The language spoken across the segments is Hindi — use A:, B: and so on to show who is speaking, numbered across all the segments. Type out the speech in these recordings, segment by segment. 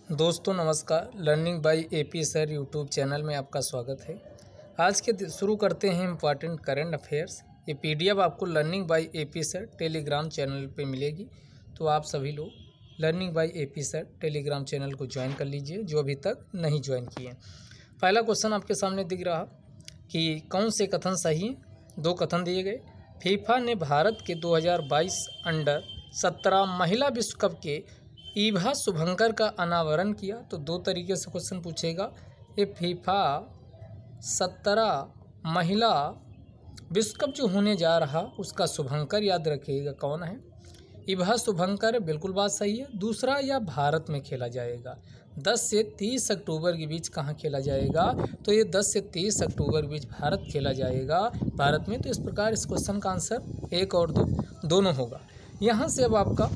A: दोस्तों नमस्कार। Learning by AP sir YouTube channel में आपका स्वागत है। आज के शुरू करते हैं इम्पॉर्टेंट करंट अफेयर्स। ये पीडीएफ आपको learning by AP sir Telegram channel पे मिलेगी, तो आप सभी लोग learning by AP sir Telegram channel को ज्वाइन कर लीजिए जो अभी तक नहीं ज्वाइन किए। पहला क्वेश्चन आपके सामने दिख रहा कि कौन से कथन सही हैं। दो कथन दिए गए। फीफा ने भारत के 2022 अंडर 17 महिला विश्व कप के ईवा शुभंकर का अनावरण किया। तो दो तरीके से क्वेश्चन पूछेगा। ये फीफा 17 महिला विश्व कप जो होने जा रहा उसका शुभंकर याद रखिएगा कौन है। ईवा शुभंकर बिल्कुल बात सही है। दूसरा, यह भारत में खेला जाएगा। 10 से 30 अक्टूबर के बीच कहाँ खेला जाएगा, तो ये 10 से 30 अक्टूबर के बीच भारत खेला जाएगा भारत में। तो इस प्रकार इस क्वेश्चन का आंसर 1 और 2 दोनों होगा। यहाँ से अब आपका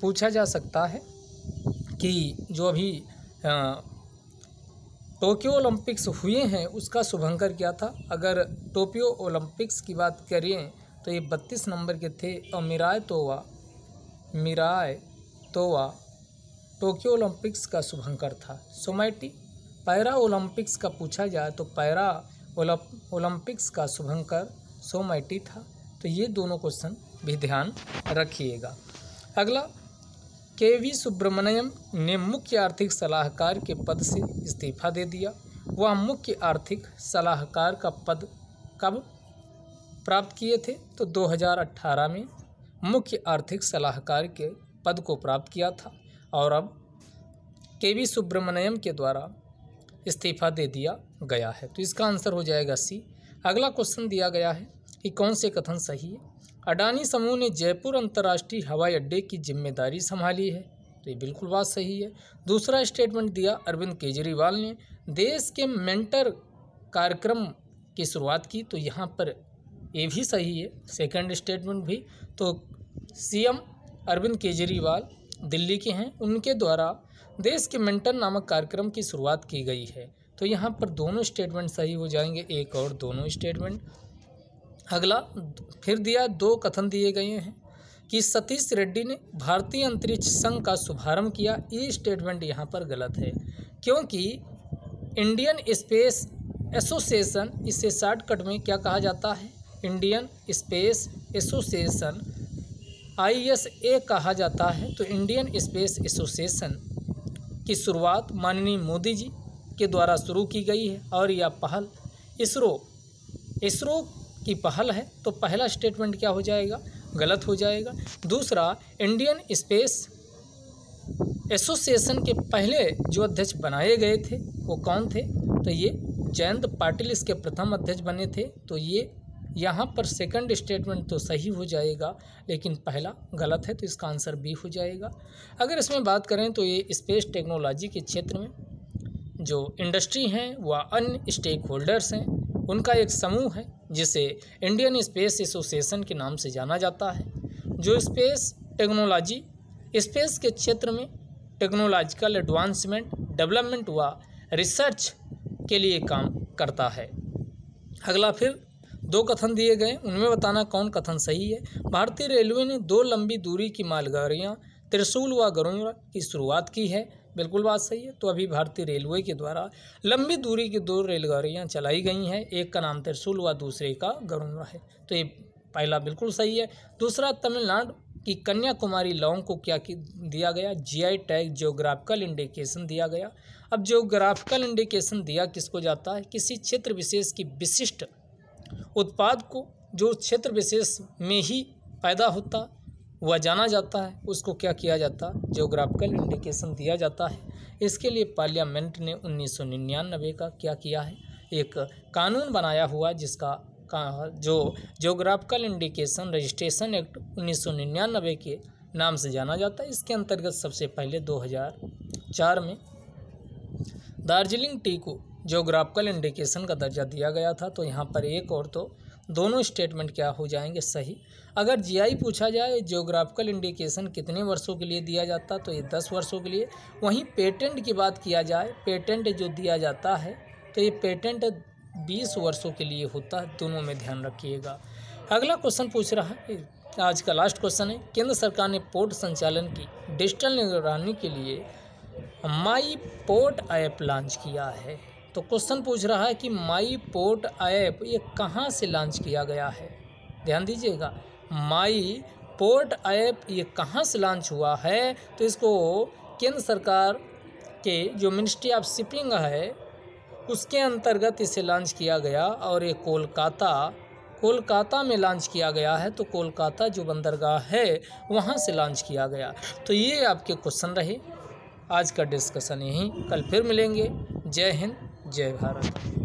A: पूछा जा सकता है कि जो अभी टोक्यो ओलंपिक्स हुए हैं उसका शुभंकर क्या था। अगर टोक्यो ओलंपिक्स की बात करें तो ये 32 नंबर के थे और मिराय तोवा टोक्यो ओलंपिक्स का शुभंकर था। सोमैटी पैरा ओलंपिक्स का पूछा जाए तो पैरा ओलंपिक्स का शुभंकर सोमैटी था। तो ये दोनों क्वेश्चन भी ध्यान रखिएगा। अगला, के.वी. सुब्रमण्यम ने मुख्य आर्थिक सलाहकार के पद से इस्तीफा दे दिया। वह मुख्य आर्थिक सलाहकार का पद कब प्राप्त किए थे, तो 2018 में मुख्य आर्थिक सलाहकार के पद को प्राप्त किया था और अब के.वी. सुब्रमण्यम के द्वारा इस्तीफा दे दिया गया है। तो इसका आंसर हो जाएगा सी। अगला क्वेश्चन दिया गया है कि कौन से कथन सही है। अडानी समूह ने जयपुर अंतर्राष्ट्रीय हवाई अड्डे की जिम्मेदारी संभाली है। तो ये बिल्कुल बात सही है। दूसरा स्टेटमेंट दिया अरविंद केजरीवाल ने देश के मेंटर कार्यक्रम की शुरुआत की। तो यहाँ पर ये भी सही है, सेकंड स्टेटमेंट भी। तो सीएम अरविंद केजरीवाल दिल्ली के हैं, उनके द्वारा देश के मेंटर नामक कार्यक्रम की शुरुआत की गई है। तो यहाँ पर दोनों स्टेटमेंट सही हो जाएंगे, एक और दोनों स्टेटमेंट। अगला फिर दिया, दो कथन दिए गए हैं कि सतीश रेड्डी ने भारतीय अंतरिक्ष संघ का शुभारंभ किया। ये स्टेटमेंट यहाँ पर गलत है, क्योंकि इंडियन स्पेस एसोसिएशन, इसे शॉर्टकट में क्या कहा जाता है, इंडियन स्पेस एसोसिएशन ISA कहा जाता है। तो इंडियन स्पेस एसोसिएशन की शुरुआत माननीय मोदी जी के द्वारा शुरू की गई है और यह पहल इसरो की पहल है। तो पहला स्टेटमेंट क्या हो जाएगा, गलत हो जाएगा। दूसरा, इंडियन स्पेस एसोसिएशन के पहले जो अध्यक्ष बनाए गए थे वो कौन थे, तो ये जयंत पाटिल इसके प्रथम अध्यक्ष बने थे। तो ये यहाँ पर सेकंड स्टेटमेंट तो सही हो जाएगा, लेकिन पहला गलत है। तो इसका आंसर बी हो जाएगा। अगर इसमें बात करें तो ये स्पेस टेक्नोलॉजी के क्षेत्र में जो इंडस्ट्री हैं व अन्य स्टेक होल्डर्स हैं, उनका एक समूह है जिसे इंडियन स्पेस एसोसिएशन के नाम से जाना जाता है, जो स्पेस के क्षेत्र में टेक्नोलॉजिकल एडवांसमेंट, डेवलपमेंट व रिसर्च के लिए काम करता है। अगला फिर दो कथन दिए गए, उनमें बताना कौन कथन सही है। भारतीय रेलवे ने 2 लंबी दूरी की मालगाड़ियाँ त्रिशूल व गरुड़ की शुरुआत की है। बिल्कुल बात सही है। तो अभी भारतीय रेलवे के द्वारा लंबी दूरी की 2 रेलगाड़ियाँ चलाई गई हैं, एक का नाम त्रिशूल व दूसरे का गरुड़ है। तो ये पहला बिल्कुल सही है। दूसरा, तमिलनाडु की कन्याकुमारी लौंग को क्या दिया गया, GI टैग जियोग्राफिकल इंडिकेशन दिया गया। अब जियोग्राफिकल इंडिकेशन दिया किसको जाता है, किसी क्षेत्र विशेष की विशिष्ट उत्पाद को जो क्षेत्र विशेष में ही पैदा होता वह जाना जाता है, उसको क्या किया जाता, जियोग्राफिकल इंडिकेशन दिया जाता है। इसके लिए पार्लियामेंट ने 1999 का क्या किया है, एक कानून बनाया हुआ जिसका जो जियोग्राफिकल इंडिकेशन रजिस्ट्रेशन एक्ट 1999 के नाम से जाना जाता है। इसके अंतर्गत सबसे पहले 2004 में दार्जिलिंग टी को जियोग्राफिकल इंडिकेशन का दर्जा दिया गया था। तो यहाँ पर एक और तो दोनों स्टेटमेंट क्या हो जाएंगे, सही। अगर GI पूछा जाए जियोग्राफिकल इंडिकेशन कितने वर्षों के लिए दिया जाता, तो ये 10 वर्षों के लिए। वहीं पेटेंट की बात किया जाए, पेटेंट जो दिया जाता है तो ये पेटेंट 20 वर्षों के लिए होता है। दोनों में ध्यान रखिएगा। अगला क्वेश्चन पूछ रहा है, आज का लास्ट क्वेश्चन है। केंद्र सरकार ने पोर्ट संचालन की डिजिटल निगरानी के लिए माई पोर्ट ऐप लॉन्च किया है। तो क्वेश्चन पूछ रहा है कि माई पोर्ट ऐप ये कहाँ से लॉन्च किया गया है। ध्यान दीजिएगा, माई पोर्ट ऐप ये कहाँ से लॉन्च हुआ है, तो इसको केंद्र सरकार के जो मिनिस्ट्री ऑफ शिपिंग है उसके अंतर्गत इसे लॉन्च किया गया और ये कोलकाता में लॉन्च किया गया है। तो कोलकाता जो बंदरगाह है वहाँ से लॉन्च किया गया। तो ये आपके क्वेश्चन रहे। आज का डिस्कशन यहीं, कल फिर मिलेंगे। जय हिंद, जय भारत।